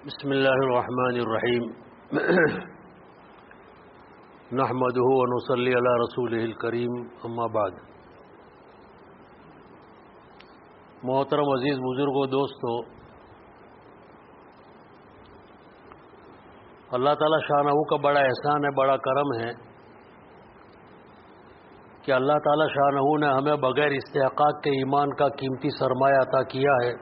بسم اللہ الرحمن الرحیم نحمدہ ونصلی علی رسولہ الکریم اما بعد۔ محترم عزیز بزرگوں، دوستو، اللہ تعالی شانہ کا بڑا احسان ہے، بڑا کرم ہے کہ اللہ تعالی شانہ نے ہمیں بغیر استحقاق کے ایمان کا قیمتی سرمایہ عطا کیا ہے،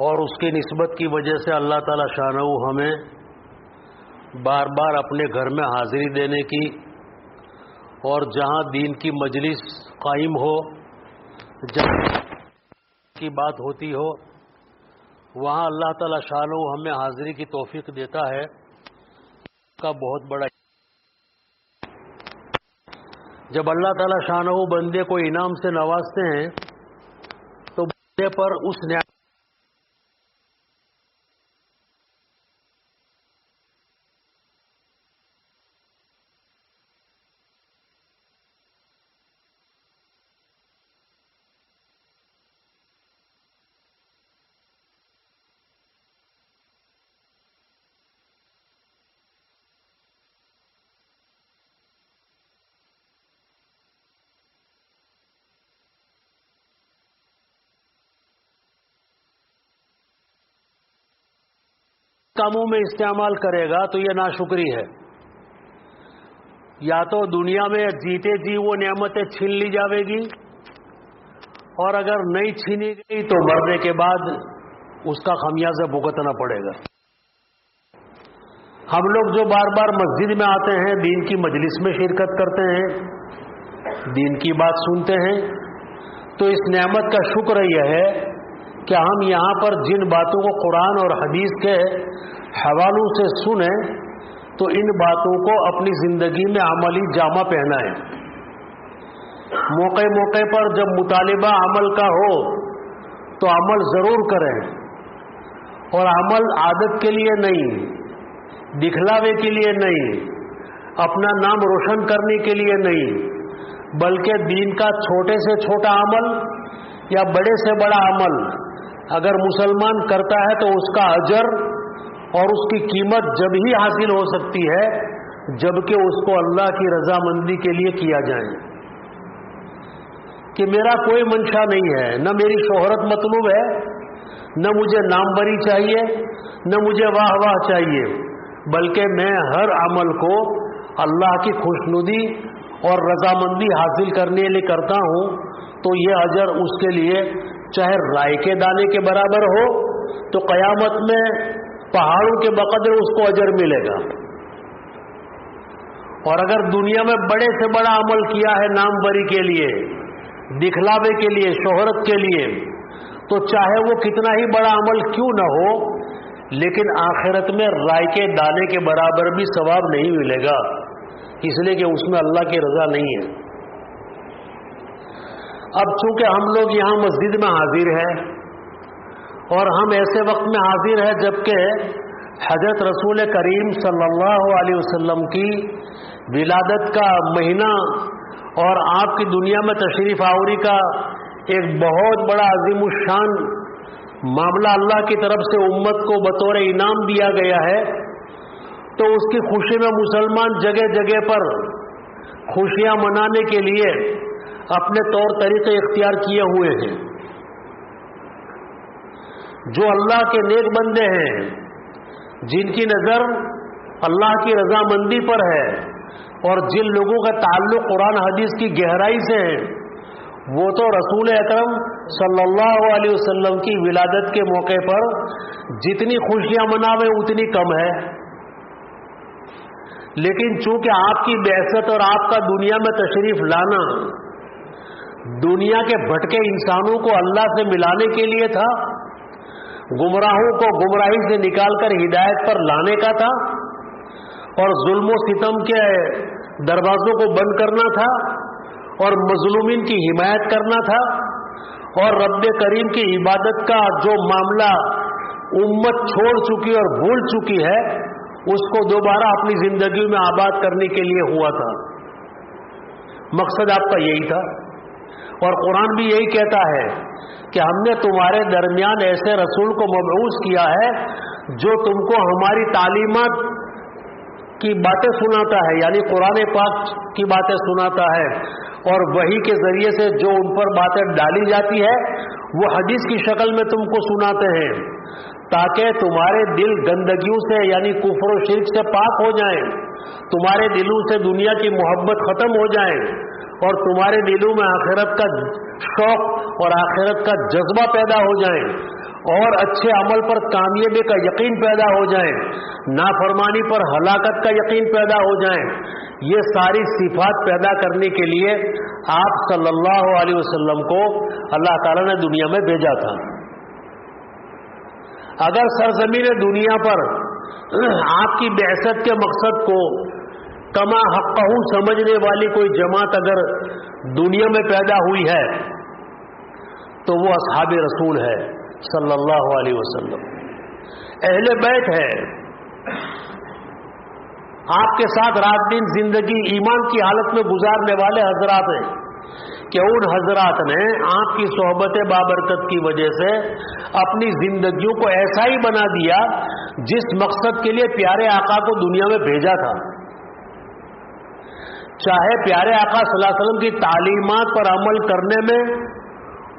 اور اس کی نسبت کی وجہ سے اللہ تعالی شانہ ہمیں بار بار اپنے گھر میں حاضری دینے کی، اور جہاں دین کی مجلس قائم ہو، جہاں کی بات ہوتی ہو، وہاں اللہ تعالی شانہ ہمیں حاضری کی توفیق دیتا ہے، اس کا بہت بڑا۔ جب اللہ تعالی شانہ بندے کو انعام سے نوازتے ہیں تو بندے پر اس نعمت کاموں میں استعمال کرے گا تو یہ ناشکری ہے۔ یا تو دنیا میں جیتے جی وہ نعمتیں چھین لی جاوے گی، اور اگر نہیں چھینی گئی تو مرنے کے بعد اس کا خمیازہ بھگتنا پڑے گا۔ ہم لوگ جو بار بار مسجد میں آتے ہیں، دین کی مجلس میں شرکت کرتے ہیں، دین کی بات سنتے ہیں، تو اس نعمت کا شکر یہ ہے کہ ہم یہاں پر جن باتوں کو قرآن اور حدیث کے حوالوں سے سنیں تو ان باتوں کو اپنی زندگی میں عملی جامہ پہنائیں۔ موقع موقع پر جب مطالبہ عمل کا ہو تو عمل ضرور کریں، اور عمل عادت کے لیے نہیں، دکھلاوے کے لیے نہیں، اپنا نام روشن کرنے کے لیے نہیں، بلکہ دین کا چھوٹے سے چھوٹا عمل یا بڑے سے بڑا عمل اگر مسلمان کرتا ہے تو اس کا اجر اور اس کی قیمت جب ہی حاصل ہو سکتی ہے جبکہ اس کو اللہ کی رضامندی کے لیے کیا جائے۔ کہ میرا کوئی منشا نہیں ہے، نہ میری شہرت مطلوب ہے، نہ مجھے نام بری چاہیے، نہ مجھے واہ واہ چاہیے، بلکہ میں ہر عمل کو اللہ کی خوشنودی اور رضامندی حاصل کرنے کے لیے کرتا ہوں، تو یہ اجر اس کے لیے چاہے رائے کے دانے کے برابر ہو تو قیامت میں پہاڑوں کے بقدر اس کو اجر ملے گا، اور اگر دنیا میں بڑے سے بڑا عمل کیا ہے نام بری کے لیے، دکھلاوے کے لیے، شہرت کے لیے، تو چاہے وہ کتنا ہی بڑا عمل کیوں نہ ہو، لیکن آخرت میں رائے کے دانے کے برابر بھی ثواب نہیں ملے گا، اس لیے کہ اس میں اللہ کی رضا نہیں ہے۔ اب چونکہ ہم لوگ یہاں مسجد میں حاضر ہیں، اور ہم ایسے وقت میں حاضر ہیں جبکہ حضرت رسول کریم صلی اللہ علیہ وسلم کی ولادت کا مہینہ اور آپ کی دنیا میں تشریف آوری کا ایک بہت بڑا عظیم الشان معاملہ اللہ کی طرف سے امت کو بطور انعام دیا گیا ہے، تو اس کی خوشی میں مسلمان جگہ جگہ پر خوشیاں منانے کے لیے اپنے طور طریقے اختیار کیے ہوئے ہیں۔ جو اللہ کے نیک بندے ہیں، جن کی نظر اللہ کی رضامندی پر ہے، اور جن لوگوں کا تعلق قرآن حدیث کی گہرائی سے ہے، وہ تو رسول اکرم صلی اللہ علیہ وسلم کی ولادت کے موقع پر جتنی خوشیاں مناویں اتنی کم ہے، لیکن چونکہ آپ کی بعثت اور آپ کا دنیا میں تشریف لانا دنیا کے بھٹکے انسانوں کو اللہ سے ملانے کے لیے تھا، گمراہوں کو گمراہی سے نکال کر ہدایت پر لانے کا تھا، اور ظلم و ستم کے دروازوں کو بند کرنا تھا، اور مظلومین کی حمایت کرنا تھا، اور رب کریم کی عبادت کا جو معاملہ امت چھوڑ چکی اور بھول چکی ہے اس کو دوبارہ اپنی زندگی میں آباد کرنے کے لیے ہوا تھا۔ مقصد آپ کا یہی تھا، اور قرآن بھی یہی کہتا ہے کہ ہم نے تمہارے درمیان ایسے رسول کو مبعوث کیا ہے جو تم کو ہماری تعلیمات کی باتیں سناتا ہے، یعنی قرآن پاک کی باتیں سناتا ہے، اور وحی کے ذریعے سے جو ان پر باتیں ڈالی جاتی ہے وہ حدیث کی شکل میں تم کو سناتے ہیں، تاکہ تمہارے دل گندگیوں سے یعنی کفر و شرک سے پاک ہو جائیں، تمہارے دلوں سے دنیا کی محبت ختم ہو جائے اور تمہارے دلوں میں آخرت کا شوق اور آخرت کا جذبہ پیدا ہو جائے اور اچھے عمل پر کامیابی کا یقین پیدا ہو جائے، نافرمانی پر ہلاکت کا یقین پیدا ہو جائے۔ یہ ساری صفات پیدا کرنے کے لیے آپ صلی اللہ علیہ وسلم کو اللہ تعالیٰ نے دنیا میں بھیجا تھا۔ اگر سرزمین دنیا پر آپ کی بعثت کے مقصد کو کما حقہ سمجھنے والی کوئی جماعت اگر دنیا میں پیدا ہوئی ہے تو وہ اصحاب رسول ہے صلی اللہ علیہ وسلم، اہل بیت ہے، آپ کے ساتھ رات دن زندگی ایمان کی حالت میں گزارنے والے حضرات ہیں کہ ان حضرات نے آپ کی صحبت بابرکت کی وجہ سے اپنی زندگیوں کو ایسا ہی بنا دیا جس مقصد کے لیے پیارے آقا کو دنیا میں بھیجا تھا۔ چاہے پیارے آقا صلی اللہ علیہ وسلم کی تعلیمات پر عمل کرنے میں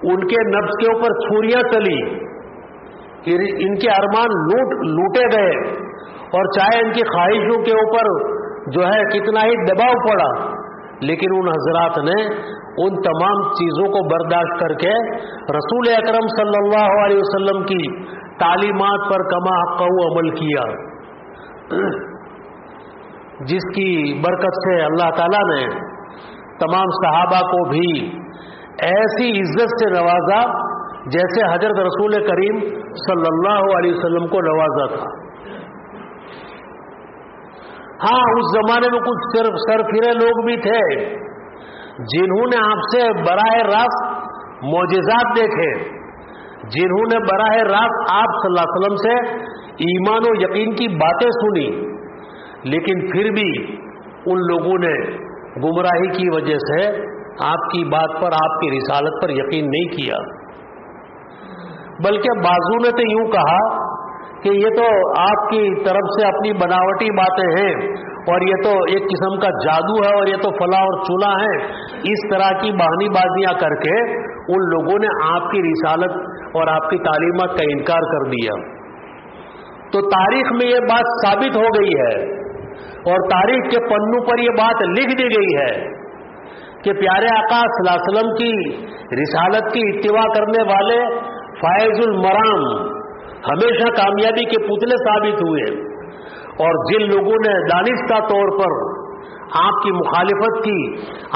ان کے نفس کے اوپر چھریاں چلی، ان کے ارمان لوٹے گئے، اور چاہے ان کی خواہشوں کے اوپر جو ہے کتنا ہی دباؤ پڑا، لیکن ان حضرات نے ان تمام چیزوں کو برداشت کر کے رسول اکرم صلی اللہ علیہ وسلم کی تعلیمات پر کما حقہ عمل کیا، جس کی برکت سے اللہ تعالیٰ نے تمام صحابہ کو بھی ایسی عزت سے نوازا جیسے حضرت رسول کریم صلی اللہ علیہ وسلم کو نوازا تھا۔ ہاں، اس زمانے میں کچھ سرفرے لوگ بھی تھے جنہوں نے آپ سے براہ راست معجزات دیکھے، جنہوں نے براہ راست آپ صلی اللہ علیہ وسلم سے ایمان و یقین کی باتیں سنی، لیکن پھر بھی ان لوگوں نے گمراہی کی وجہ سے آپ کی بات پر، آپ کی رسالت پر یقین نہیں کیا، بلکہ بعضوں نے تو یوں کہا کہ یہ تو آپ کی طرف سے اپنی بناوٹی باتیں ہیں اور یہ تو ایک قسم کا جادو ہے اور یہ تو فلاں اور چولا ہے، اس طرح کی بہانی بازیاں کر کے ان لوگوں نے آپ کی رسالت اور آپ کی تعلیمات کا انکار کر دیا۔ تو تاریخ میں یہ بات ثابت ہو گئی ہے اور تاریخ کے پنوں پر یہ بات لکھ دی گئی ہے کہ پیارے آقا صلی اللہ علیہ وسلم کی رسالت کی اتباع کرنے والے فائز المرام ہمیشہ کامیابی کے پتلے ثابت ہوئے، اور جن لوگوں نے دانستہ طور پر آپ کی مخالفت کی،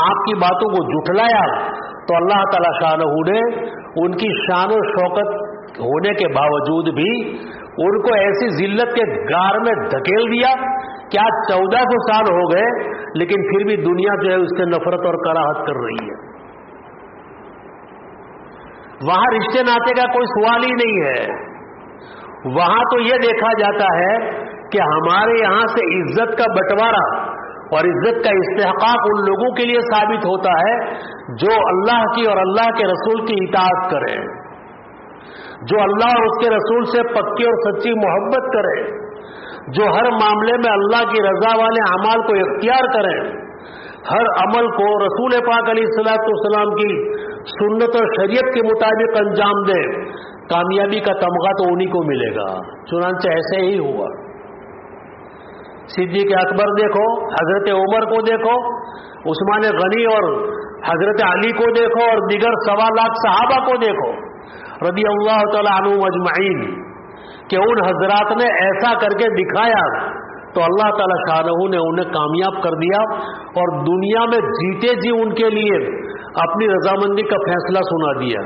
آپ کی باتوں کو جھٹلایا، تو اللہ تعالی شانہ نے ان کی شان و شوکت ہونے کے باوجود بھی ان کو ایسی ذلت کے غار میں دھکیل دیا کہ آج 1400 سال ہو گئے لیکن پھر بھی دنیا جو ہے اس سے نفرت اور کراہت کر رہی ہے۔ وہاں رشتے ناطے کا کوئی سوال ہی نہیں ہے، وہاں تو یہ دیکھا جاتا ہے کہ ہمارے یہاں سے عزت کا بٹوارا اور عزت کا استحقاق ان لوگوں کے لیے ثابت ہوتا ہے جو اللہ کی اور اللہ کے رسول کی اطاعت کریں، جو اللہ اور اس کے رسول سے پکی اور سچی محبت کریں، جو ہر معاملے میں اللہ کی رضا والے اعمال کو اختیار کریں، ہر عمل کو رسول پاک علیہ الصلوۃ والسلام کی سنت اور شریعت کے مطابق انجام دیں، کامیابی کا تمغہ تو انہی کو ملے گا۔ چنانچہ ایسے ہی ہوا۔ صدیق اکبر دیکھو، حضرت عمر کو دیکھو، عثمان غنی اور حضرت علی کو دیکھو، اور دیگر 1.25 لاکھ صحابہ کو دیکھو رضی اللہ تعالی عنہم اجمعین، کہ ان حضرات نے ایسا کر کے دکھایا تو اللہ تعالی شانہ نے انہیں کامیاب کر دیا، اور دنیا میں جیتے جی ان کے لیے اپنی رضامندی کا فیصلہ سنا دیا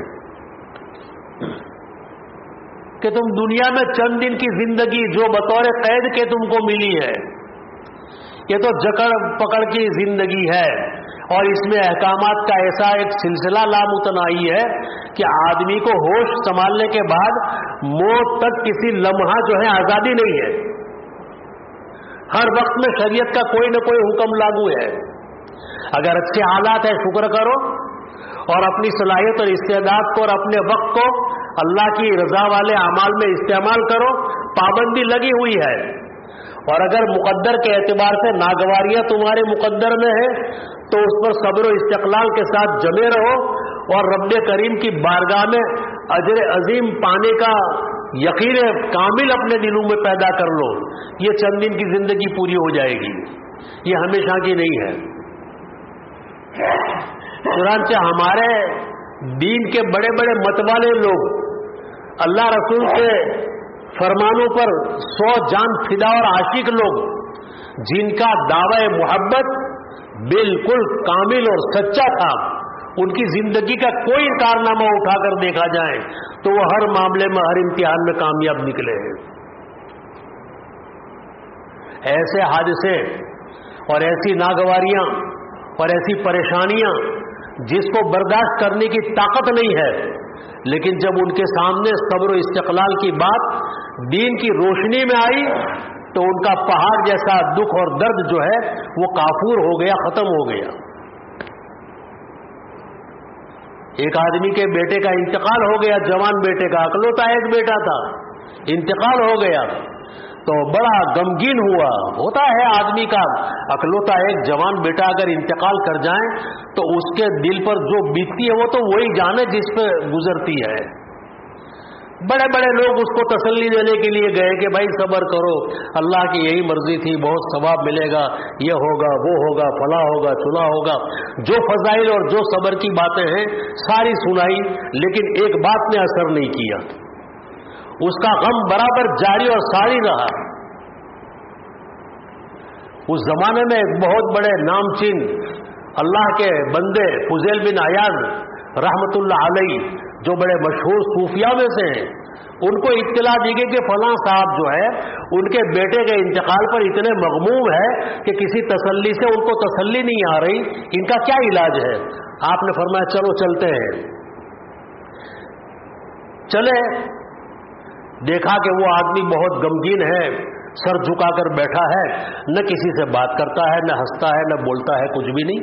کہ تم دنیا میں چند دن کی زندگی جو بطور قید کے تم کو ملی ہے، یہ تو جکڑ پکڑ کی زندگی ہے، اور اس میں احکامات کا ایسا ایک سلسلہ لامتناہی ہے کہ آدمی کو ہوش سنبھالنے کے بعد موت تک کسی لمحہ جو ہے آزادی نہیں ہے، ہر وقت میں شریعت کا کوئی نہ کوئی حکم لاگو ہے۔ اگر اچھے حالات ہیں شکر کرو، اور اپنی صلاحیت اور استعداد کو اور اپنے وقت کو اللہ کی رضا والے اعمال میں استعمال کرو. پابندی لگی ہوئی ہے. اور اگر مقدر کے اعتبار سے ناگواریاں تمہارے مقدر میں ہے تو اس پر صبر و استقلال کے ساتھ جمے رہو اور رب کریم کی بارگاہ میں اجر عظیم پانے کا یقین کامل اپنے دلوں میں پیدا کر لو. یہ چند دن کی زندگی پوری ہو جائے گی, یہ ہمیشہ کی نہیں ہے. چنانچہ ہمارے دین کے بڑے بڑے متوالے لوگ اللہ رسول کے فرمانوں پر 100 جان فدا اور عاشق لوگ, جن کا دعوی محبت بالکل کامل اور سچا تھا, ان کی زندگی کا کوئی کارنامہ اٹھا کر دیکھا جائے تو وہ ہر معاملے میں ہر امتحان میں کامیاب نکلے ہیں. ایسے حادثے اور ایسی ناگواریاں اور ایسی پریشانیاں جس کو برداشت کرنے کی طاقت نہیں ہے, لیکن جب ان کے سامنے صبر و استقلال کی بات دین کی روشنی میں آئی تو ان کا پہاڑ جیسا دکھ اور درد جو ہے وہ کافور ہو گیا, ختم ہو گیا. ایک آدمی کے بیٹے کا انتقال ہو گیا, جوان بیٹے کا, اکلوتا ایک بیٹا تھا, انتقال ہو گیا تو بڑا غمگین ہوا. ہوتا ہے آدمی کا اکلوتا ایک جوان بیٹا اگر انتقال کر جائیں تو اس کے دل پر جو بیتتی ہے وہ تو وہی جانے جس پہ گزرتی ہے. بڑے بڑے لوگ اس کو تسلی دینے کے لیے گئے کہ بھائی صبر کرو, اللہ کی یہی مرضی تھی, بہت ثواب ملے گا, یہ ہوگا وہ ہوگا, فلاں ہوگا چلا ہوگا. جو فضائل اور جو صبر کی باتیں ہیں ساری سنائی, لیکن ایک بات نے اثر نہیں کیا. اس کا غم برابر جاری اور ساری رہا. اس زمانے میں ایک بہت بڑے نامچین اللہ کے بندے فضیل بن عیاض رحمت اللہ علیہ, جو بڑے مشہور صوفیاء میں سے ہیں, ان کو اطلاع دی گئی کہ فلاں صاحب جو ہے ان کے بیٹے کے انتقال پر اتنے مغموم ہے کہ کسی تسلی سے ان کو تسلی نہیں آ رہی, ان کا کیا علاج ہے. آپ نے فرمایا چلو چلتے ہیں. چلے, دیکھا کہ وہ آدمی بہت غمگین ہے, سر جھکا کر بیٹھا ہے, نہ کسی سے بات کرتا ہے, نہ ہنستا ہے, نہ بولتا ہے, کچھ بھی نہیں,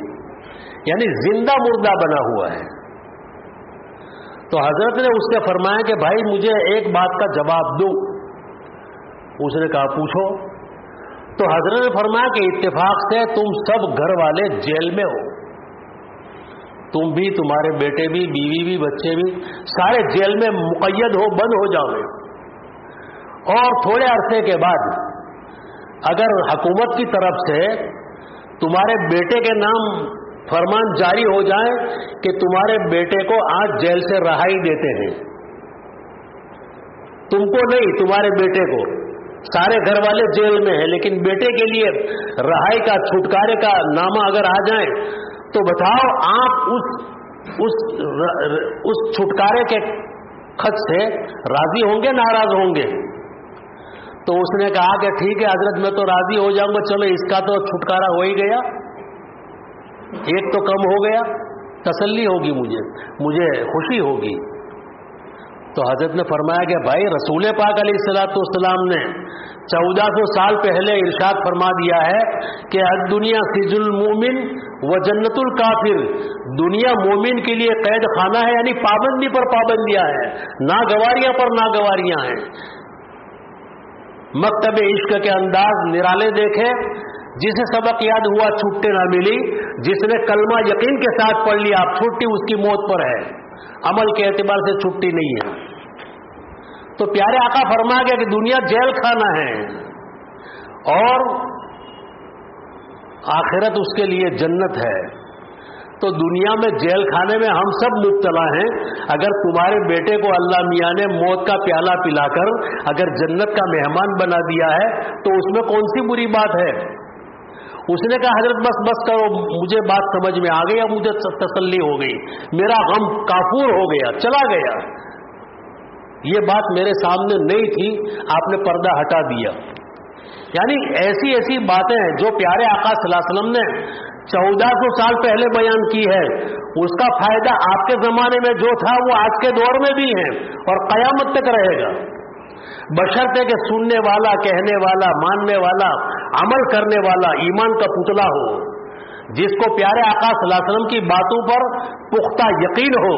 یعنی زندہ مردہ بنا ہوا ہے. تو حضرت نے اس سے فرمایا کہ بھائی مجھے ایک بات کا جواب دو. اس نے کہا پوچھو. تو حضرت نے فرمایا کہ اتفاق سے تم سب گھر والے جیل میں ہو, تم بھی, تمہارے بیٹے بھی, بیوی بھی, بچے بھی, سارے جیل میں مقید ہو, بند ہو جاؤ. اور تھوڑے عرصے کے بعد اگر حکومت کی طرف سے تمہارے بیٹے کے نام فرمان جاری ہو جائے کہ تمہارے بیٹے کو آج جیل سے رہائی دیتے ہیں, تم کو نہیں, تمہارے بیٹے کو, سارے گھر والے جیل میں ہیں, لیکن بیٹے کے لیے رہائی کا, چھٹکارے کا نامہ اگر آ جائے تو بتاؤ آپ اس چھٹکارے کے خط سے راضی ہوں گے, ناراض ہوں گے؟ تو اس نے کہا کہ ٹھیک ہے حضرت, میں تو راضی ہو جاؤں گا, چلو اس کا تو چھٹکارا ہو ہی گیا, ایک تو کم ہو گیا, تسلی ہوگی, مجھے خوشی ہوگی. تو حضرت نے فرمایا کہ بھائی رسول پاک علیہ الصلوۃ والسلام نے 1400 سال پہلے ارشاد فرما دیا ہے کہ الدنیا سجن المومن و جنت الکافر, دنیا مومن کے لیے قید خانہ ہے, یعنی پابندی پر پابندیاں ہیں, ناگواریاں پر ناگواریاں ہیں. مکتب عشق کے انداز نرالے دیکھے, جسے سبق یاد ہوا چھٹی نہ ملی, جس نے کلمہ یقین کے ساتھ پڑھ لیا اب چھٹی اس کی موت پر ہے, عمل کے اعتبار سے چھٹی نہیں ہے. تو پیارے آقا فرما گیا کہ دنیا جیل خانہ ہے اور آخرت اس کے لیے جنت ہے. تو دنیا میں جیل خانے میں ہم سب مبتلا ہیں. اگر تمہارے بیٹے کو اللہ میاں نے موت کا پیالہ پلا کر اگر جنت کا مہمان بنا دیا ہے تو اس میں کون سی بری بات ہے؟ اس نے کہا حضرت بس کرو, مجھے بات سمجھ میں آ گئی, اب مجھے تسلی ہو گئی, میرا غم کافور ہو گیا, چلا گیا. یہ بات میرے سامنے نہیں تھی, آپ نے پردہ ہٹا دیا. یعنی ایسی ایسی باتیں ہیں جو پیارے آقا صلی اللہ علیہ وسلم نے 1400 سال پہلے بیان کی ہے, اس کا فائدہ آپ کے زمانے میں جو تھا وہ آج کے دور میں بھی ہے اور قیامت تک رہے گا, بشرطے کہ سننے والا, کہنے والا, ماننے والا, عمل کرنے والا ایمان کا پتلا ہو. جس کو پیارے آقا صلی اللہ علیہ وسلم کی باتوں پر پختہ یقین ہو.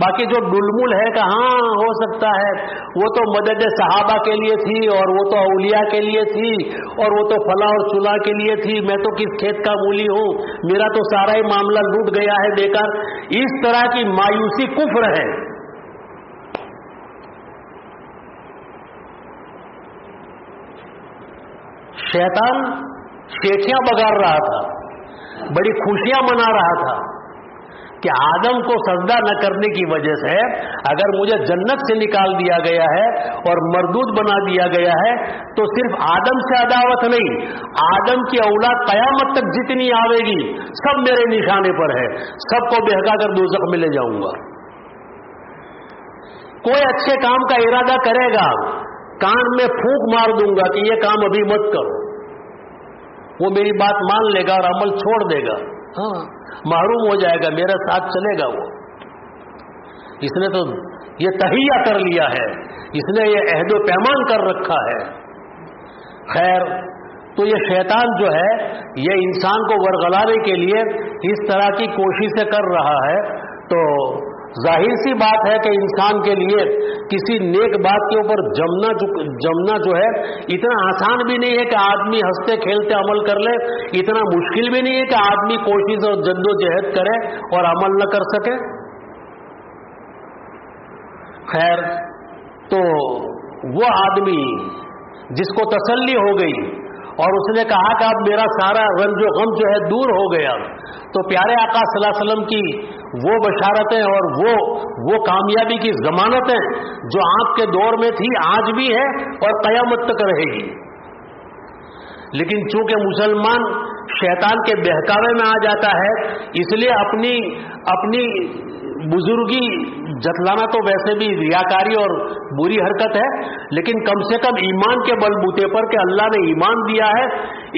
باقی جو ڈلمل ہے کہ ہاں ہو سکتا ہے وہ تو مدد صحابہ کے لیے تھی اور وہ تو اولیاء کے لیے تھی اور وہ تو فلاں اور چلا کے لیے تھی, میں تو کس کھیت کا مولی ہوں, میرا تو سارا ہی معاملہ لوٹ گیا ہے بیکار, اس طرح کی مایوسی کفر ہے. شیطان شیخیاں بگاڑ رہا تھا, بڑی خوشیاں منا رہا تھا کہ آدم کو سجدہ نہ کرنے کی وجہ سے اگر مجھے جنت سے نکال دیا گیا ہے اور مردود بنا دیا گیا ہے تو صرف آدم سے عداوت نہیں, آدم کی اولاد قیامت تک جتنی آوے گی سب میرے نشانے پر ہے, سب کو بہکا کر دوزخ میں لے جاؤں گا. کوئی اچھے کام کا ارادہ کرے گا, کان میں پھونک مار دوں گا کہ یہ کام ابھی مت کرو, وہ میری بات مان لے گا اور عمل چھوڑ دے گا, ہاں محروم ہو جائے گا, میرا ساتھ چلے گا. وہ اس نے تو یہ تہیہ کر لیا ہے, اس نے یہ عہد و پیمان کر رکھا ہے. خیر, تو یہ شیطان جو ہے یہ انسان کو ورغلانے کے لیے اس طرح کی کوششیں کر رہا ہے. تو ظاہر سی بات ہے کہ انسان کے لیے کسی نیک بات کے اوپر جمنا جو ہے اتنا آسان بھی نہیں ہے کہ آدمی ہنستے کھیلتے عمل کر لے, اتنا مشکل بھی نہیں ہے کہ آدمی کوشش اور جد و جہد کرے اور عمل نہ کر سکے. خیر, تو وہ آدمی جس کو تسلی ہو گئی اور اس نے کہا کہ اب میرا سارا رنج و غم جو ہے دور ہو گیا, تو پیارے آقا صلی اللہ علیہ وسلم کی وہ بشارتیں اور وہ کامیابی کی ضمانتیں جو آپ کے دور میں تھی آج بھی ہے اور قیامت تک رہے گی. لیکن چونکہ مسلمان شیطان کے بہکاوے میں آ جاتا ہے, اس لیے اپنی بزرگی جتلانا تو ویسے بھی ریاکاری اور بری حرکت ہے, لیکن کم سے کم ایمان کے بل بوتے پر کہ اللہ نے ایمان دیا ہے,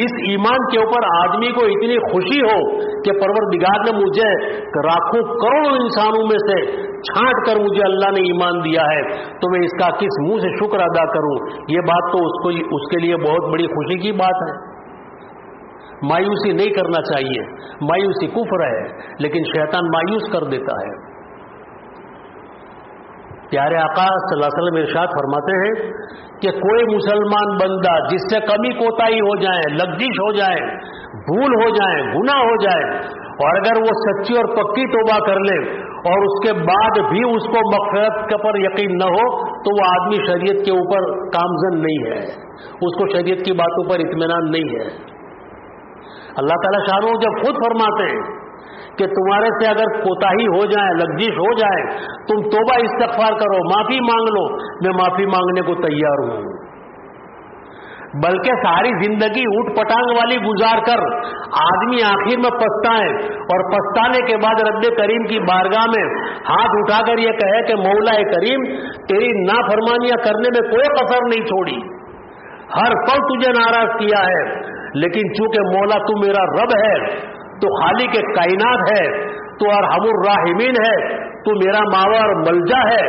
اس ایمان کے اوپر آدمی کو اتنی خوشی ہو کہ پروردگار نے مجھے لاکھوں کروڑوں انسانوں میں سے چھانٹ کر مجھے اللہ نے ایمان دیا ہے, تو میں اس کا کس منہ سے شکر ادا کروں. یہ بات تو اس کے لیے بہت بڑی خوشی کی بات ہے. مایوسی نہیں کرنا چاہیے, مایوسی کفر ہے, لیکن شیطان مایوس کر دیتا ہے. پیارے آقا صلی اللہ علیہ وسلم ارشاد فرماتے ہیں کہ کوئی مسلمان بندہ جس سے کمی کوتاہی ہو جائے, لغزش ہو جائے, بھول ہو جائے, گناہ ہو جائے, اور اگر وہ سچی اور پکی توبہ کر لے اور اس کے بعد بھی اس کو مغفرت پر یقین نہ ہو تو وہ آدمی شریعت کے اوپر کامزن نہیں ہے, اس کو شریعت کی باتوں پر اطمینان نہیں ہے. اللہ تعالیٰ شانہ جب خود فرماتے ہیں کہ تمہارے سے اگر کوتاہی ہو جائے, لغزش ہو جائے, تم توبہ استغفار کرو, معافی مانگ لو, میں معافی مانگنے کو تیار ہوں. بلکہ ساری زندگی اوٹ پٹانگ والی گزار کر آدمی آخر میں پچھتائے اور پچھتانے کے بعد رب کریم کی بارگاہ میں ہاتھ اٹھا کر یہ کہے کہ مولا کریم تیری نافرمانیاں کرنے میں کوئی قصر نہیں چھوڑی, ہر پل تجھے ناراض کیا ہے, لیکن چونکہ مولا تو میرا رب ہے, تو خالق کائنات ہے, تو ارحم الراحمین ہے, تو میرا ماوا اور ملجا ہے,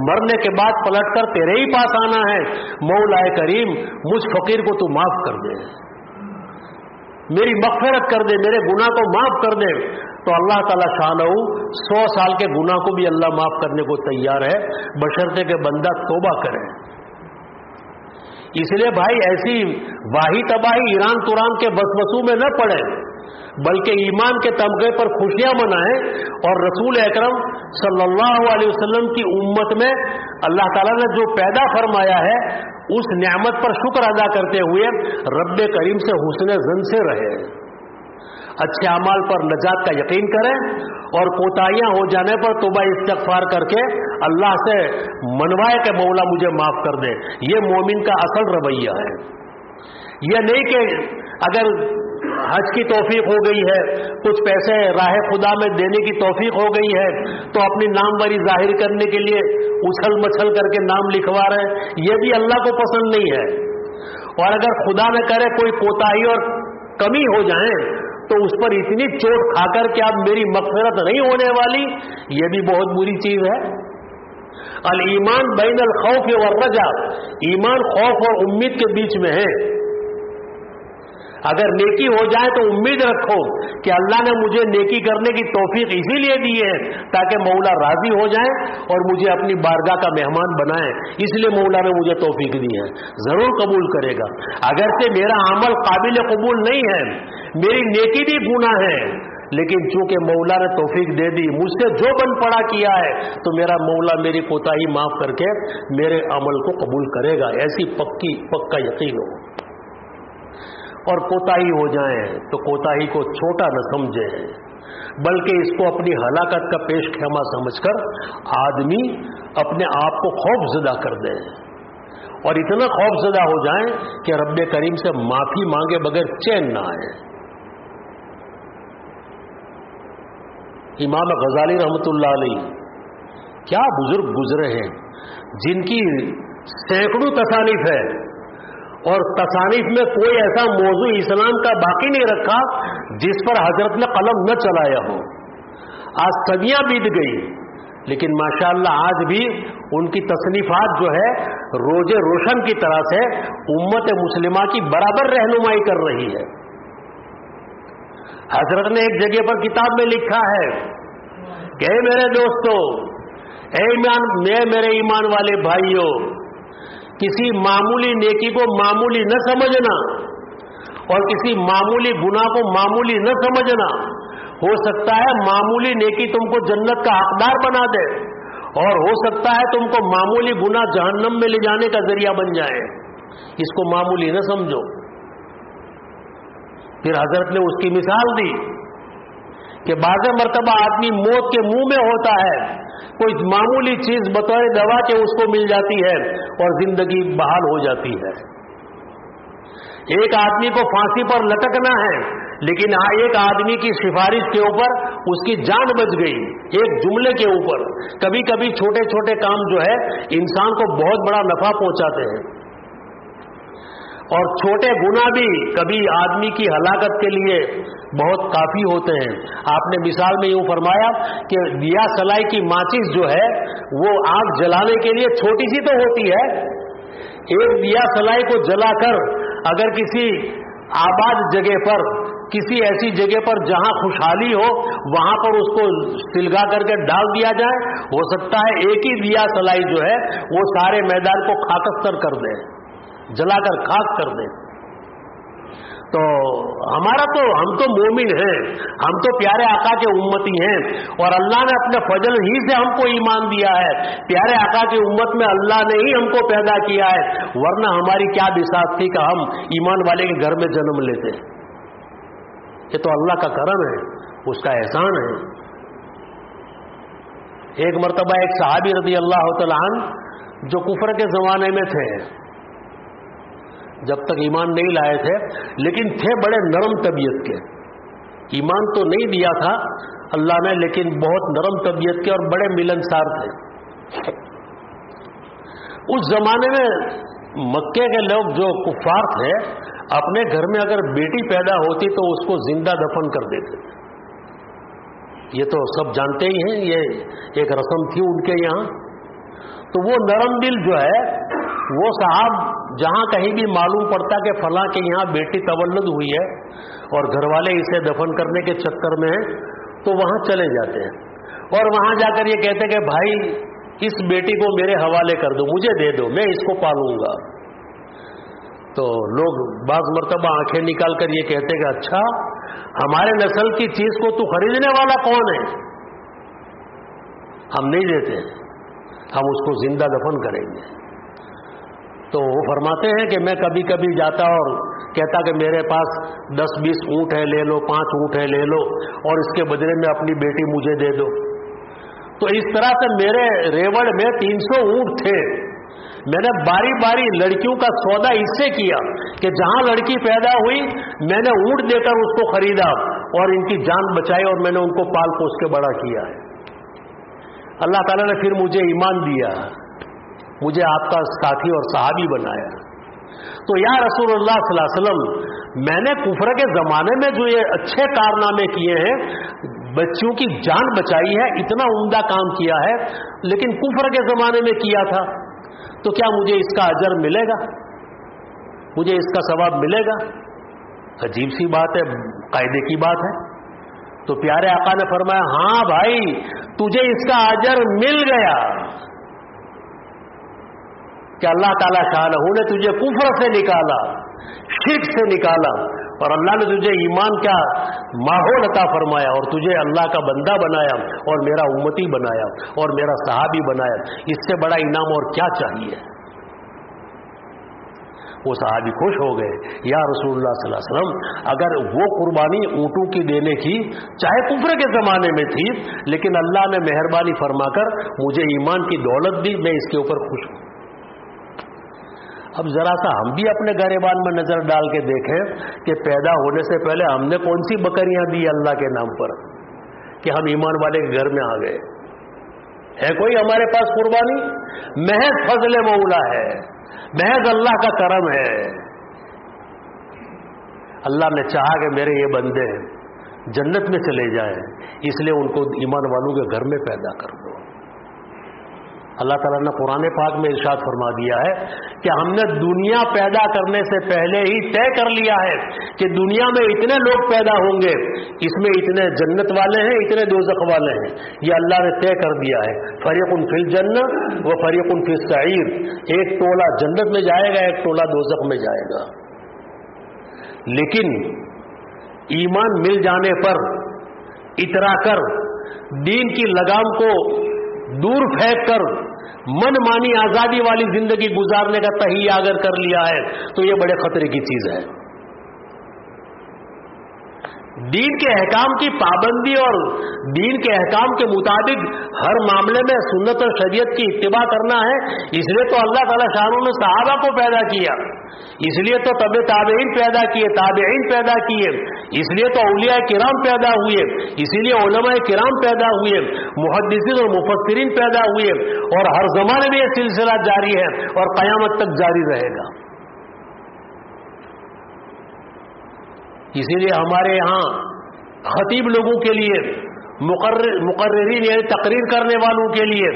مرنے کے بعد پلٹ کر تیرے ہی پاس آنا ہے, مولا کریم مجھ فقیر کو تو معاف کر دے, میری مغفرت کر دے, میرے گناہ کو معاف کر دے. تو اللہ تعالیٰ شانہ 100 سال کے گناہ کو بھی اللہ معاف کرنے کو تیار ہے, بشرطے کہ بندہ توبہ کرے. اس لیے بھائی ایسی واہی تباہی ایران توران کے وسوسوں میں نہ پڑے, بلکہ ایمان کے تمغے پر خوشیاں منائیں اور رسول اکرم صلی اللہ علیہ وسلم کی امت میں اللہ تعالیٰ نے جو پیدا فرمایا ہے اس نعمت پر شکر ادا کرتے ہوئے رب کریم سے حسن ظن سے رہے, اچھے اعمال پر نجات کا یقین کریں اور کوتاہیاں ہو جانے پر توبہ استغفار کر کے اللہ سے منوائے کہ مولا مجھے معاف کر دے. یہ مومن کا اصل رویہ ہے. یہ نہیں کہ اگر حج کی توفیق ہو گئی ہے, کچھ پیسے راہ خدا میں دینے کی توفیق ہو گئی ہے, تو اپنی ناموری ظاہر کرنے کے لیے اچھل مچھل کر کے نام لکھوا رہے ہیں, یہ بھی اللہ کو پسند نہیں ہے. اور اگر خدا نہ کرے کوئی کوتاہی اور کمی ہو جائے تو اس پر اتنی چوٹ کھا کر کہ اب میری مغفرت نہیں ہونے والی, یہ بھی بہت بری چیز ہے. الایمان بین الخوف والرجا, ایمان خوف اور امید کے بیچ میں ہے. اگر نیکی ہو جائے تو امید رکھو کہ اللہ نے مجھے نیکی کرنے کی توفیق اسی لیے دی ہے تاکہ مولا راضی ہو جائیں اور مجھے اپنی بارگاہ کا مہمان بنائیں، اس لیے مولا نے مجھے توفیق دی ہے، ضرور قبول کرے گا۔ اگرچہ میرا عمل قابل قبول نہیں ہے، میری نیکی بھی گناہ ہے، لیکن چونکہ مولا نے توفیق دے دی، مجھ سے جو بن پڑا کیا ہے، تو میرا مولا میری کوتاہی معاف کر کے میرے عمل کو قبول کرے گا، ایسی پکا یقین ہو۔ اور کوتاہی ہو جائیں تو کوتاہی کو چھوٹا نہ سمجھیں، بلکہ اس کو اپنی ہلاکت کا پیش خیمہ سمجھ کر آدمی اپنے آپ کو خوف زدہ کر دے، اور اتنا خوف زدہ ہو جائیں کہ رب کریم سے معافی مانگے بغیر چین نہ آئے۔ امام غزالی رحمۃ اللہ علیہ کیا بزرگ گزرے ہیں، جن کی سینکڑوں تصانیف ہے، اور تصانیف میں کوئی ایسا موضوع اسلام کا باقی نہیں رکھا جس پر حضرت نے قلم نہ چلایا ہو۔ آج صدیاں بیت گئی، لیکن ماشاءاللہ آج بھی ان کی تصنیفات جو ہے روز روشن کی طرح سے امت مسلمہ کی برابر رہنمائی کر رہی ہے۔ حضرت نے ایک جگہ پر کتاب میں لکھا ہے کہ اے میرے دوستو، میرے ایمان والے بھائیوں، کسی معمولی نیکی کو معمولی نہ سمجھنا اور کسی معمولی گناہ کو معمولی نہ سمجھنا۔ ہو سکتا ہے معمولی نیکی تم کو جنت کا حقدار بنا دے، اور ہو سکتا ہے تم کو معمولی گناہ جہنم میں لے جانے کا ذریعہ بن جائے، اس کو معمولی نہ سمجھو۔ پھر حضرت نے اس کی مثال دی کہ بعض مرتبہ آدمی موت کے منہ میں ہوتا ہے، کوئی معمولی چیز بطور دوا کے اس کو مل جاتی ہے اور زندگی بحال ہو جاتی ہے۔ ایک آدمی کو پھانسی پر لٹکنا ہے، لیکن ایک آدمی کی سفارش کے اوپر اس کی جان بچ گئی، ایک جملے کے اوپر۔ کبھی کبھی چھوٹے چھوٹے کام جو ہے انسان کو بہت بڑا نفع پہنچاتے ہیں، اور چھوٹے گناہ بھی کبھی آدمی کی ہلاکت کے لیے بہت کافی ہوتے ہیں۔ آپ نے مثال میں یوں فرمایا کہ دیا سلائی کی ماچس جو ہے وہ آگ جلانے کے لیے چھوٹی سی تو ہوتی ہے، ایک دیا سلائی کو جلا کر اگر کسی آباد جگہ پر، کسی ایسی جگہ پر جہاں خوشحالی ہو، وہاں پر اس کو سلگا کر کے ڈال دیا جائے، ہو سکتا ہے ایک ہی دیا سلائی جو ہے وہ سارے میدان کو خاکستر کر دے، جلا کر خاک کر دے۔ تو ہم تو مومن ہیں، ہم تو پیارے آقا کے امتی ہیں، اور اللہ نے اپنے فضل ہی سے ہم کو ایمان دیا ہے۔ پیارے آقا کی امت میں اللہ نے ہی ہم کو پیدا کیا ہے، ورنہ ہماری کیا بساط تھی کہ ہم ایمان والے کے گھر میں جنم لیتے۔ یہ تو اللہ کا کرم ہے، اس کا احسان ہے۔ ایک مرتبہ ایک صحابی رضی اللہ تعالیٰ عنہ جو کفر کے زمانے میں تھے، جب تک ایمان نہیں لائے تھے، لیکن تھے بڑے نرم طبیعت کے، ایمان تو نہیں دیا تھا اللہ نے، لیکن بہت نرم طبیعت کے اور بڑے ملنسار تھے۔ اس زمانے میں مکے کے لوگ جو کفار تھے، اپنے گھر میں اگر بیٹی پیدا ہوتی تو اس کو زندہ دفن کر دیتے تھے۔ یہ تو سب جانتے ہی ہیں، یہ ایک رسم تھی ان کے یہاں۔ تو وہ نرم دل جو ہے، وہ صاحب جہاں کہیں بھی معلوم پڑتا کہ فلاں کے یہاں بیٹی تولد ہوئی ہے اور گھر والے اسے دفن کرنے کے چکر میں ہیں، تو وہاں چلے جاتے ہیں، اور وہاں جا کر یہ کہتے کہ بھائی اس بیٹی کو میرے حوالے کر دو، مجھے دے دو، میں اس کو پالوں گا۔ تو لوگ بعض مرتبہ آنکھیں نکال کر یہ کہتے کہ اچھا، ہمارے نسل کی چیز کو تو خریدنے والا کون ہے؟ ہم نہیں دیتے، ہم اس کو زندہ دفن کریں گے۔ تو وہ فرماتے ہیں کہ میں کبھی کبھی جاتا اور کہتا کہ میرے پاس 10-20 اونٹ ہے، لے لو، 5 اونٹ ہے، لے لو، اور اس کے بدلے میں اپنی بیٹی مجھے دے دو۔ تو اس طرح سے میرے ریوڑ میں 300 اونٹ تھے، میں نے باری باری لڑکیوں کا سودا اس سے کیا کہ جہاں لڑکی پیدا ہوئی میں نے اونٹ دے کر اس کو خریدا اور ان کی جان بچائی، اور میں نے ان کو پال پوس کے بڑا کیا ہے۔ اللہ تعالیٰ نے پھر مجھے ایمان دیا، مجھے آپ کا ساتھی اور صحابی بنایا۔ تو یا رسول اللہ صلی اللہ علیہ وسلم، میں نے کفر کے زمانے میں جو یہ اچھے کارنامے کیے ہیں، بچیوں کی جان بچائی ہے، اتنا عمدہ کام کیا ہے، لیکن کفر کے زمانے میں کیا تھا، تو کیا مجھے اس کا اجر ملے گا؟ مجھے اس کا ثواب ملے گا؟ عجیب سی بات ہے، قاعدے کی بات ہے. تو پیارے آقا نے فرمایا ہاں بھائی تجھے اس کا اجر مل گیا کہ اللہ تعالیٰ شانہ نے تجھے کفر سے نکالا، شرک سے نکالا، اور اللہ نے تجھے ایمان کا ماحول عطا فرمایا اور تجھے اللہ کا بندہ بنایا اور میرا امتی بنایا اور میرا صحابی بنایا. اس سے بڑا انعام اور کیا چاہیے؟ وہ صحابی خوش ہو گئے. یا رسول اللہ صلی اللہ علیہ وسلم، اگر وہ قربانی اونٹوں کی دینے کی چاہے کفر کے زمانے میں تھی، لیکن اللہ نے مہربانی فرما کر مجھے ایمان کی دولت دی، میں اس کے اوپر خوش ہوں. اب ذرا سا ہم بھی اپنے گریبان میں نظر ڈال کے دیکھیں کہ پیدا ہونے سے پہلے ہم نے کون سی بکریاں دی اللہ کے نام پر کہ ہم ایمان والے کے گھر میں آ گئے. ہے کوئی ہمارے پاس قربانی؟ محض فضل مولا ہے، محض اللہ کا کرم ہے. اللہ نے چاہا کہ میرے یہ بندے جنت میں چلے جائیں، اس لیے ان کو ایمان والوں کے گھر میں پیدا کر دو. اللہ تعالیٰ نے قرآن پاک میں ارشاد فرما دیا ہے کہ ہم نے دنیا پیدا کرنے سے پہلے ہی طے کر لیا ہے کہ دنیا میں اتنے لوگ پیدا ہوں گے، اس میں اتنے جنت والے ہیں، اتنے دوزخ والے ہیں. یہ اللہ نے طے کر دیا ہے. فریق فی الجنہ و فریق فی السعیر. ایک ٹولہ جنت میں جائے گا، ایک ٹولہ دوزخ میں جائے گا. لیکن ایمان مل جانے پر اترا کر دین کی لگام کو دور پھینک کر من مانی آزادی والی زندگی گزارنے کا تہیہ اگر کر لیا ہے تو یہ بڑے خطرے کی چیز ہے. دین کے احکام کی پابندی اور دین کے احکام کے مطابق ہر معاملے میں سنت اور شریعت کی اتباع کرنا ہے. اس لیے تو اللہ تعالیٰ شانوں نے صحابہ کو پیدا کیا، اس لیے تو تبع تابعین پیدا کیے، تابعین پیدا کیے، اس لیے تو اولیاء کرام پیدا ہوئے، اسی لیے علماء کرام پیدا ہوئے، محدثین اور مفسرین پیدا ہوئے، اور ہر زمانے میں یہ سلسلہ جاری ہے اور قیامت تک جاری رہے گا. اسی لیے ہمارے یہاں خطیب لوگوں کے لیے، مقررین یعنی تقریر کرنے والوں کے لیے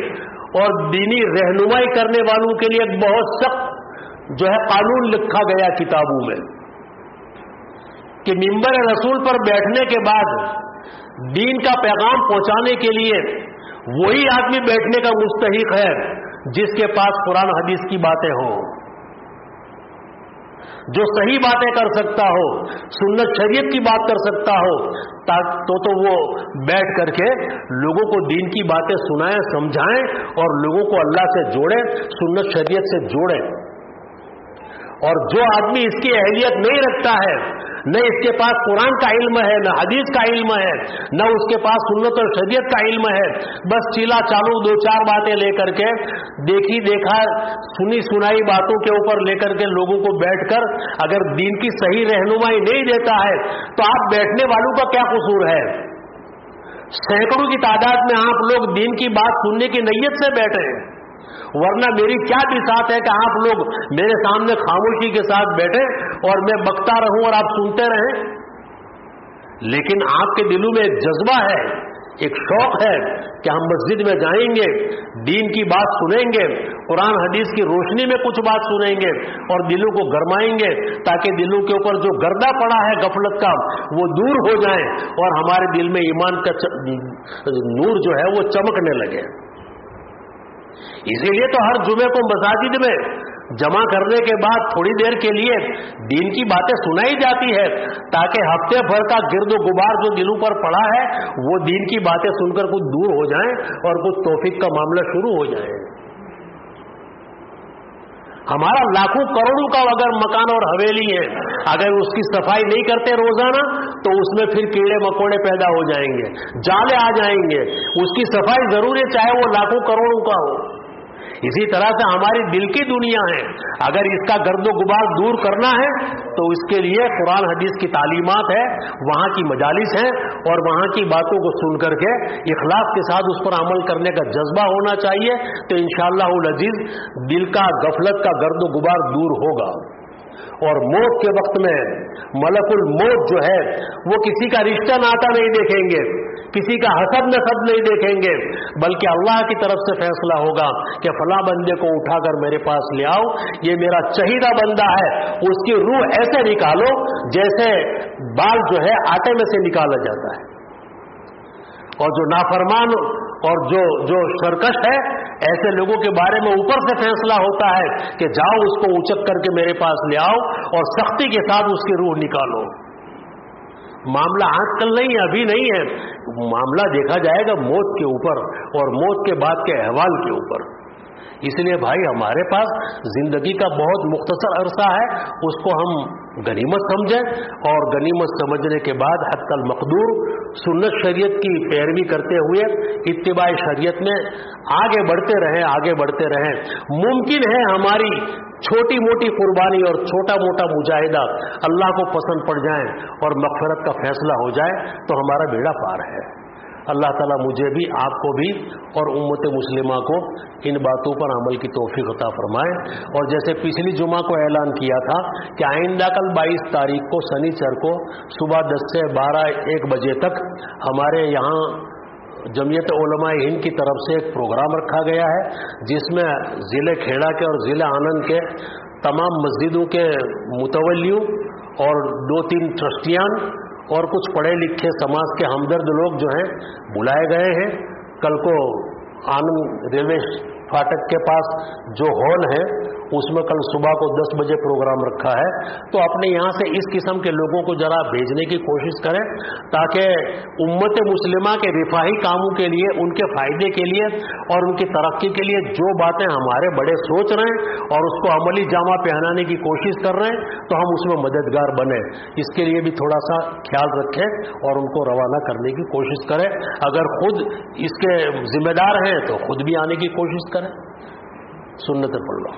اور دینی رہنمائی کرنے والوں کے لیے ایک بہت سخت جو ہے قانون لکھا گیا کتابوں میں کہ منبر رسول پر بیٹھنے کے بعد دین کا پیغام پہنچانے کے لیے وہی آدمی بیٹھنے کا مستحق ہے جس کے پاس قرآن حدیث کی باتیں ہوں، جو صحیح باتیں کر سکتا ہو، سنت شریعت کی بات کر سکتا ہو، تو وہ بیٹھ کر کے لوگوں کو دین کی باتیں سنائیں، سمجھائیں اور لوگوں کو اللہ سے جوڑیں، سنت شریعت سے جوڑیں. اور جو آدمی اس کی اہلیت نہیں رکھتا ہے، نہ اس کے پاس قرآن کا علم ہے، نہ حدیث کا علم ہے، نہ اس کے پاس سنت اور شریعت کا علم ہے، بس چیلا چالو دو چار باتیں لے کر کے، دیکھی دیکھا سنی سنائی باتوں کے اوپر لے کر کے لوگوں کو بیٹھ کر اگر دین کی صحیح رہنمائی نہیں دیتا ہے تو آپ بیٹھنے والوں کا کیا قصور ہے؟ سینکڑوں کی تعداد میں آپ لوگ دین کی بات سننے کی نیت سے بیٹھے ہیں، ورنہ میری کیا بساط ہے کہ آپ لوگ میرے سامنے خاموشی کے ساتھ بیٹھے اور میں بکتا رہوں اور آپ سنتے رہیں. لیکن آپ کے دلوں میں ایک جذبہ ہے، ایک شوق ہے کہ ہم مسجد میں جائیں گے، دین کی بات سنیں گے، قرآن حدیث کی روشنی میں کچھ بات سنیں گے اور دلوں کو گرمائیں گے تاکہ دلوں کے اوپر جو گردہ پڑا ہے غفلت کا وہ دور ہو جائے اور ہمارے دل میں ایمان کا نور جو ہے وہ چمکنے لگے. اسی لیے تو ہر جمعے کو مساجد میں جمع کرنے کے بعد تھوڑی دیر کے لیے دین کی باتیں سنائی جاتی ہے تاکہ ہفتے بھر کا گرد و غبار جو دلوں پر پڑا ہے وہ دین کی باتیں سن کر کچھ دور ہو جائیں اور کچھ توفیق کا معاملہ شروع ہو جائے. ہمارا لاکھوں کروڑوں کا اگر مکان اور حویلی ہے، اگر اس کی صفائی نہیں کرتے روزانہ تو اس میں پھر کیڑے مکوڑے پیدا ہو جائیں گے، جالے آ جائیں گے. اس کی صفائی ضروری ہے چاہے وہ لاکھوں کروڑوں کا ہو. اسی طرح سے ہماری دل کی دنیا ہے، اگر اس کا گرد و غبار دور کرنا ہے تو اس کے لیے قرآن حدیث کی تعلیمات ہے، وہاں کی مجالس ہیں اور وہاں کی باتوں کو سن کر کے اخلاص کے ساتھ اس پر عمل کرنے کا جذبہ ہونا چاہیے. تو انشاءاللہ العزیز دل کا غفلت کا گرد و غبار دور ہوگا. اور موت کے وقت میں ملکul موت جو ہے وہ کسی کا رشتہ ناتا نہیں دیکھیں گے، کسی کا حسب نسب نہیں دیکھیں گے، بلکہ اللہ کی طرف سے فیصلہ ہوگا کہ فلاں بندے کو اٹھا کر میرے پاس لے آؤ، یہ میرا چہیدہ بندہ ہے، اس کی روح ایسے نکالو جیسے بال جو ہے آٹے میں سے نکالا جاتا ہے، اور جو نافرمان اور جو سرکش ہے ایسے لوگوں کے بارے میں اوپر سے فیصلہ ہوتا ہے کہ جاؤ اس کو اچک کر کے میرے پاس لے آؤ اور سختی کے ساتھ اس کی روح نکالو۔ معاملہ آج کل نہیں ہے، ابھی نہیں ہے، معاملہ دیکھا جائے گا موت کے اوپر اور موت کے بعد کے احوال کے اوپر۔ اس لیے بھائی ہمارے پاس زندگی کا بہت مختصر عرصہ ہے، اس کو ہم غنیمت سمجھیں، اور غنیمت سمجھنے کے بعد حتی المقدور سنت شریعت کی پیروی کرتے ہوئے اتباع شریعت میں آگے بڑھتے رہیں۔ ممکن ہے ہماری چھوٹی موٹی قربانی اور چھوٹا موٹا مجاہدہ اللہ کو پسند پڑ جائیں اور مغفرت کا فیصلہ ہو جائے تو ہمارا بیڑا پار ہے۔ اللہ تعالیٰ مجھے بھی، آپ کو بھی اور امت مسلمہ کو ان باتوں پر عمل کی توفیق عطا فرمائے۔ اور جیسے پچھلی جمعہ کو اعلان کیا تھا کہ آئندہ کل 22 تاریخ کو سنیچر کو صبح 10 سے 12-1 بجے تک ہمارے یہاں جمعیت علماء ہند کی طرف سے ایک پروگرام رکھا گیا ہے، جس میں ضلع کھیڑا کے اور ضلع آنند کے تمام مسجدوں کے متولیوں اور 2-3 ٹرسٹیان اور کچھ پڑھے لکھے سماج کے ہمدرد لوگ جو ہیں بلائے گئے ہیں۔ کل کو آنند ریلوے فاٹک کے پاس جو ہال ہے اس میں کل صبح کو 10 بجے پروگرام رکھا ہے، تو اپنے یہاں سے اس قسم کے لوگوں کو ذرا بھیجنے کی کوشش کریں تاکہ امت مسلمہ کے رفاہی کاموں کے لیے، ان کے فائدے کے لیے اور ان کی ترقی کے لیے جو باتیں ہمارے بڑے سوچ رہے ہیں اور اس کو عملی جامہ پہنانے کی کوشش کر رہے ہیں تو ہم اس میں مددگار بنیں۔ اس کے لیے بھی تھوڑا سا خیال رکھیں اور ان کو روانہ کرنے کی کوشش کریں۔ اگر خود اس کے ذمہ دار ہیں تو خود بھی آنے کی کوشش کریں۔ سنت پڑھ لو۔